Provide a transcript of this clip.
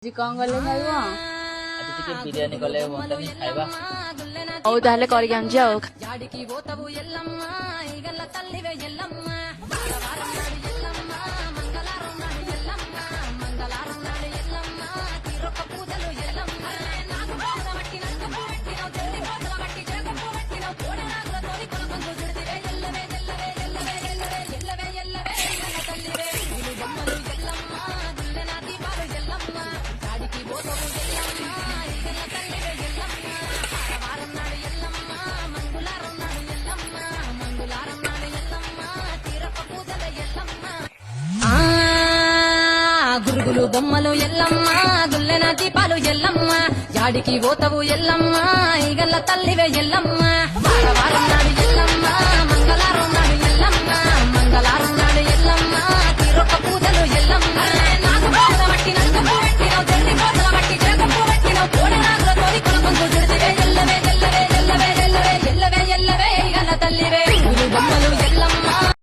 କଣ କଲେ ଖାଇବ? ଆଜି ଟିକେ ବିରିୟାନୀ କଲେ ହୁଅନ୍ତାନି ଖାଇବା। ହଉ ତାହେଲେ କରିକି ଆଣିଛି ଆଉ। గురుగులు బొమ్మలు ఎల్లమ్మ గుల్లెన దీపాలు ఎల్లమ్మ జాడికి పోతవు ఎల్లమ్మ ఈగల్ల తల్లివే ఎల్లమ్మ వారం నాడు ఎల్లమ్మ మంగళవారం నాడు ఎల్లమ్మ మంగళవారం